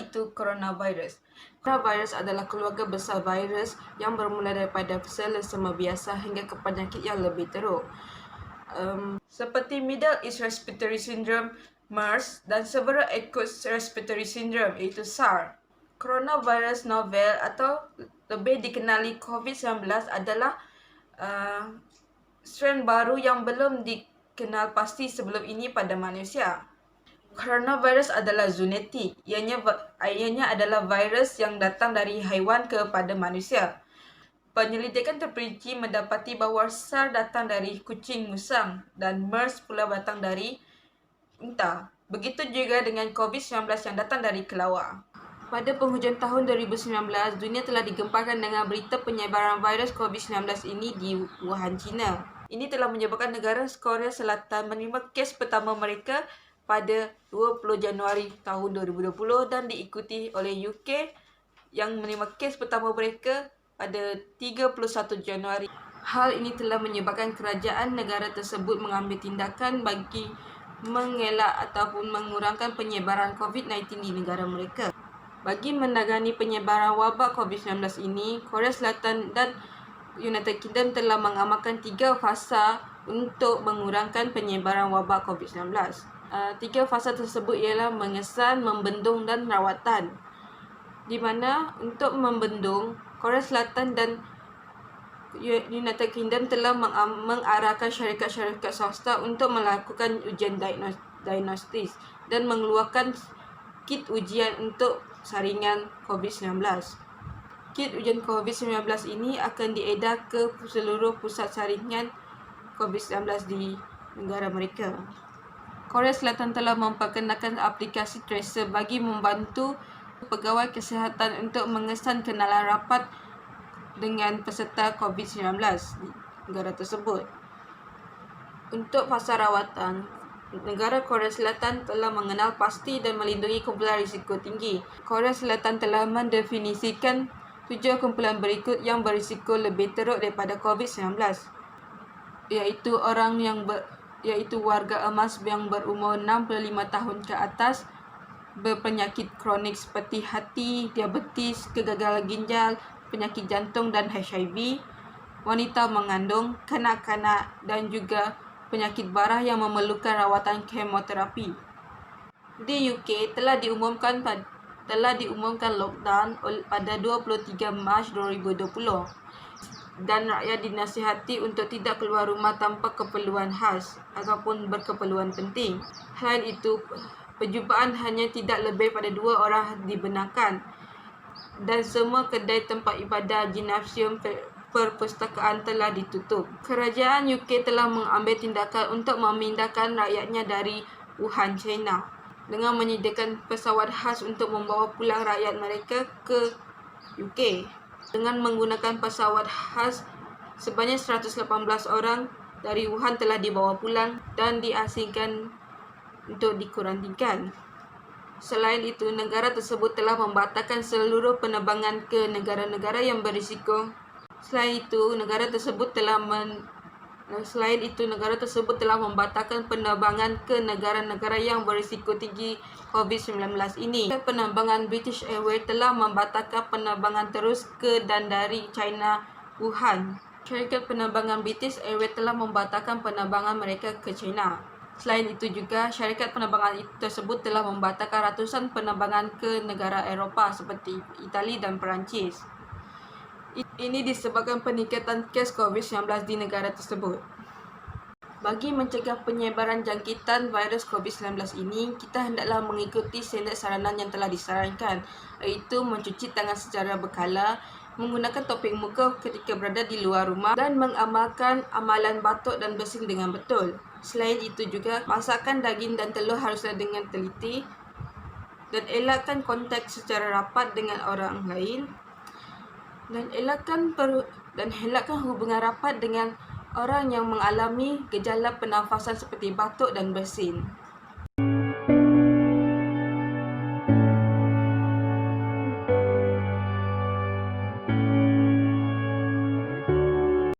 itu coronavirus. Coronavirus adalah keluarga besar virus yang bermula daripada selesema biasa hingga ke penyakit yang lebih teruk. Seperti Middle East Respiratory Syndrome, MERS, dan Severe Acute Respiratory Syndrome iaitu SARS. Coronavirus novel atau lebih dikenali COVID-19 adalah strain baru yang belum dikenal pasti sebelum ini pada manusia. Coronavirus adalah zoonotik, ianya adalah virus yang datang dari haiwan kepada manusia. Penyelidikan terperinci mendapati bahawa SARS datang dari kucing musang dan MERS pula datang dari unta. Begitu juga dengan COVID-19 yang datang dari kelawar. Pada penghujung tahun 2019, dunia telah digemparkan dengan berita penyebaran virus COVID-19 ini di Wuhan, China. Ini telah menyebabkan negara Korea Selatan menerima kes pertama mereka pada 20 Januari tahun 2020 dan diikuti oleh UK yang menerima kes pertama mereka pada 31 Januari. Hal ini telah menyebabkan kerajaan negara tersebut mengambil tindakan bagi mengelak ataupun mengurangkan penyebaran COVID-19 di negara mereka. Bagi menangani penyebaran wabak COVID-19 ini, Korea Selatan dan United Kingdom telah mengamalkan 3 fasa untuk mengurangkan penyebaran wabak COVID-19. 3 fasa tersebut ialah mengesan, membendung dan rawatan. Di mana untuk membendung, Korea Selatan dan United Kingdom telah mengarahkan syarikat-syarikat swasta untuk melakukan ujian diagnostis dan mengeluarkan kit ujian untuk saringan COVID-19. Kit ujian COVID-19 ini akan diedar ke seluruh pusat saringan COVID-19 di negara mereka. Korea Selatan telah memperkenalkan aplikasi Tracer bagi membantu pegawai kesihatan untuk mengesan kenalan rapat dengan peserta COVID-19 di negara tersebut. Untuk fasa rawatan, negara Korea Selatan telah mengenal pasti dan melindungi kumpulan risiko tinggi. Korea Selatan telah mendefinisikan 7 kumpulan berikut yang berisiko lebih teruk daripada COVID-19, iaitu warga emas yang berumur 65 tahun ke atas, berpenyakit kronik seperti hati, diabetes, kegagalan ginjal, penyakit jantung dan HIV, wanita mengandung, kanak-kanak dan juga penyakit barah yang memerlukan rawatan kemoterapi. Di UK telah diumumkan lockdown pada 23 Mac 2020 dan rakyat dinasihati untuk tidak keluar rumah tanpa keperluan khas ataupun berkeperluan penting. Selain itu, perjumpaan hanya tidak lebih pada 2 orang dibenarkan dan semua kedai tempat ibadah, gimnasium, perpustakaan telah ditutup. Kerajaan UK telah mengambil tindakan untuk memindahkan rakyatnya dari Wuhan, China dengan menyediakan pesawat khas untuk membawa pulang rakyat mereka ke UK. Dengan menggunakan pesawat khas, sebanyak 118 orang dari Wuhan telah dibawa pulang dan diasingkan untuk dikuarantinkan. Selain itu, negara tersebut telah membatalkan seluruh penerbangan ke negara-negara yang berisiko. Selain itu, negara tersebut telah membatalkan penerbangan ke negara-negara yang berisiko tinggi COVID-19 ini. Penerbangan British Airways telah membatalkan penerbangan terus ke dan dari China, Wuhan. Syarikat penerbangan British Airways telah membatalkan penerbangan mereka ke China. Selain itu juga, syarikat penerbangan tersebut telah membatalkan ratusan penerbangan ke negara Eropah seperti Itali dan Perancis. Ini disebabkan peningkatan kes COVID-19 di negara tersebut. Bagi mencegah penyebaran jangkitan virus COVID-19 ini, kita hendaklah mengikuti standard saranan yang telah disarankan, iaitu mencuci tangan secara berkala, menggunakan topik muka ketika berada di luar rumah dan mengamalkan amalan batuk dan bersin dengan betul. Selain itu juga, masakkan daging dan telur haruslah dengan teliti dan elakkan kontak secara rapat dengan orang lain dan elakkan hubungan rapat dengan orang yang mengalami gejala pernafasan seperti batuk dan bersin.